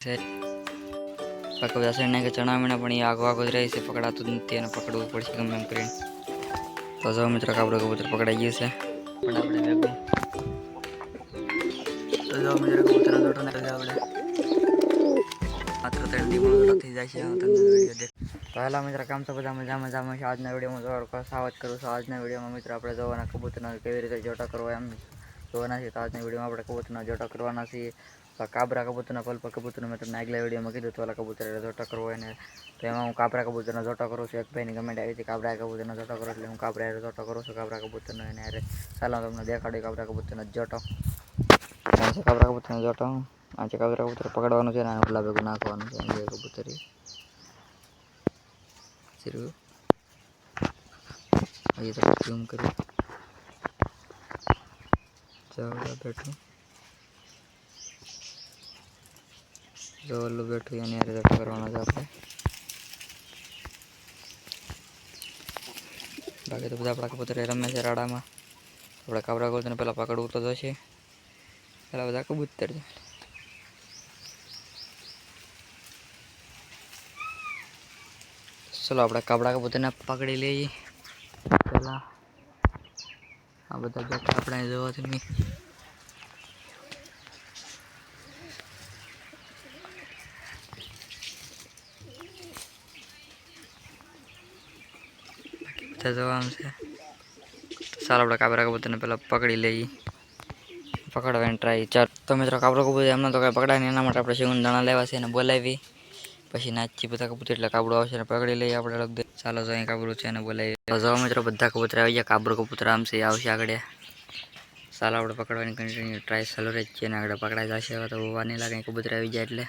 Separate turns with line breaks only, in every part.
છે બાકી બધા શેરને કે ચણા મીણા પણ એ આગો આગો જ રહે છે, પકડાતું જ નથી અને પકડવું પડશે ગમે એમ કરીને. તો જો મિત્રો કાબરો કબૂતર પકડાઈ ગયું છે પણ આપણે ભેગું. તો જો મિત્રો કબૂતર જોટો ને આપણે માત્ર 3 દી મોડો થઈ જાય છે. તમને વિડીયો દેખ તો હેલા મિત્ર, કામ તો બધા મજામાં છે. આજના વિડીયોમાં તમારું સ્વાગત કરું છું. આજના વિડીયોમાં મિત્રો આપણે જોવાના કબૂતરના કેવી રીતે જોટા કરવા એમ જોવાના છે. તો આજના વિડીયોમાં આપણે કબૂતરના જોટા કરવાના છીએ. કાબરા કબૂતરના પલપા કબૂતરનો મેં તમને આગલા વિડીયોમાં કીધું તો ઓલા કબૂતર જોટા કરવો હોય ને, તો એમાં હું કાબરા કબૂતરનો જોટો કરું છું. એક ભાઈની કમેન્ટ આવી હતી કાબરા કબૂતરનો જોટો કરો, એટલે હું કાબરા જોટો કરું છું. કાબરા કબૂતરનો એને અરે ચાલો તમને દેખાડી કાબરા કબૂતરનો જોટો. કાબરા કબૂતરનો જોટો આજે કાબરા કબૂતર પકડવાનું છે ને ઓલા ભેગું નાખવાનું છે. બે કબૂતરી શરૂ ये तो ઝૂમ કરી ચાલો બેઠું જો ઓલું બેઠું એની હારે જોટો કરવાનો છે આપણે. બાકી તો બધા આપણા કબૂતર રમે છે રાડામાં. આપણે કાબરા કબૂતરને પહેલાં પકડવું તો જશે. પહેલાં બધા કબૂતર છે. ચલો આપણે કાબરા કબૂતરને પકડી લઈએ પહેલાં. આ બધા જોટા આપણે જોવાથી નહીં. બધા જોવાનું છે. ચાલો આપણે કાબરા કબૂતરને પહેલાં પકડી લઈએ, પકડવાની ટ્રાય. ચાલ તો મિત્રો કાબરા કબૂતર એમને તો કાંઈ પકડાય નહીં, એના માટે આપણે શિવન દાણા લેવા છે અને બોલાવી પછી નાચી બધા કબૂતર એટલે કાબડું આવશે ને પકડી લઈએ આપણે લગ. ચાલો જો અહીં કાબરું છે અને બોલાવી. તો જો મિત્રો બધા કબૂતર આવી ગયા. કાબરો કબૂતર આમ છે આવશે આગળ. ચાલો આપણે પકડવાની કન્ટિન્યુ ટ્રાય ચાલુ રહી છે ને આગળ પકડાઈ જશે. હવે તો હોવા નહીં લાગે કબૂતર આવી જાય એટલે.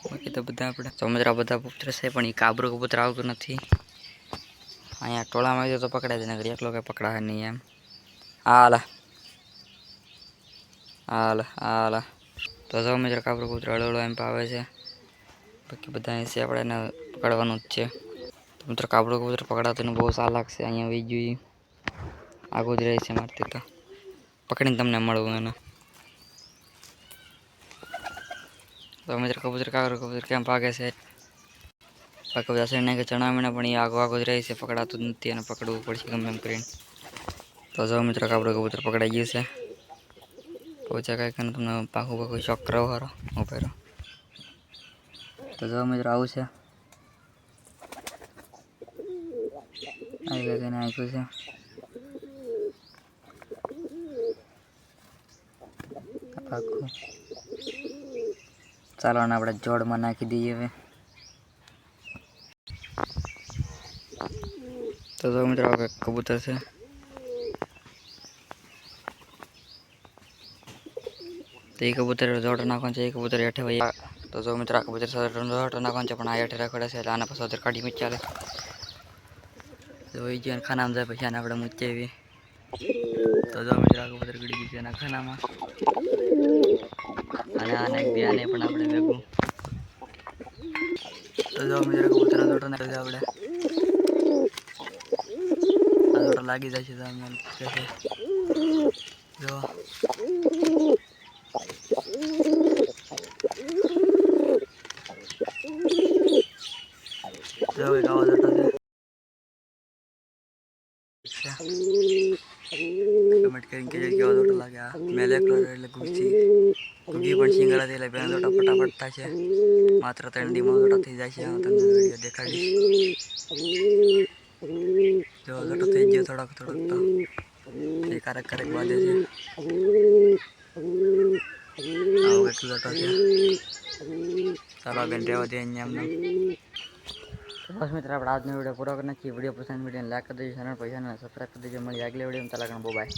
બાકી તો બધા આપણે તો મિત્રો બધા કબૂતર છે પણ એ કાબરો કબૂતર આવતું નથી. અહીંયા ટોળામાં આવી તો પકડાય જ નહીં, એકલો કંઈ પકડાય નહીં એમ. હાલા હાલા હાલા તો જો મિત્રો કાબરો કબૂતર હળવળો એમ આવે છે. બાકી બધા છે આપણે એને પકડવાનું જ છે. તો મિત્રો કાબરો કબૂતર પકડાતું બહુ ચાલાક છે. અહીંયા વી જોઈએ આગળ જ રહે છે મારતી, તો પકડીને તમને મળવું એને. તો મિત્રો કબૂતર કાબરો કબૂતર કેમ ભાગે છે. બાકી બધા શેરને કે ચણા મીણા પણ એ આગો જ રહે છે, પકડાતું જ નથી અને પકડવું પડશે ગમે એમ કરીને. તો જો મિત્રો કાબરો કબૂતર પકડાઈ ગયું છે. પહોંચ્યા કાંઈક તમને પાકું શોખ કરો હારો ઉભો રહો. તો જો મિત્રો આવું છે આવી લગીને આપ્યું છે. પાકું ચાલો ને આપણે જોડમાં નાખી દઈએ હવે. તો જો મિત્રો કબૂતર છે. તો એ કબૂતર જોડો નાખવાનું છે. એ કબૂતર હેઠે ભાઈ. તો જો મિત્રો આ કબૂતર જોડો નાખવાનું છે પણ આ હેઠે રખડે છે એટલે આના પછી ઉધર કાઢી મૂકી ચાલે. તો એ જ્યાં ખાનામાં જાય પછી આને આપણે મૂકી આવીએ. તો જો મિત્રો આ કબૂતર ગળી ગયું છે એના ખાનામાં અને આને એક બે આને પણ આપણે ભેગું. તો જો મિત્રો કબૂતરનો જોડો નાખી આપણે આ જોડો લાગી જાય છે તો જો કમેન્ટ કરીને કે કેવો જોટો લાગે. મેલે એટલે ઘૂગી પણ સિંગલ હતી એટલે બે જોટા ફટાફટ થાય છે. માત્ર 3 દી મોડો થઈ જાય છે. તમને વિડીયો દેખાડીશ. જો જોટો થઈ ગયો થોડોક તો એ કારક બાંધે છે. આવો એક જોટો છે. ચાલો બેન રહેવા દે અહીંયા એમને. બસ મિત્રો આપણે આજનો વિડીયો પૂરો કરી નાખીએ. વિડીયો પસંદ વિડીયોને લાઈક કરી દેજો, ચેનલ પર સબસ્ક્રાઈબ કરી દેજો. મળી આગલી વિડીયોમાં. ચાલો બહુ બાય.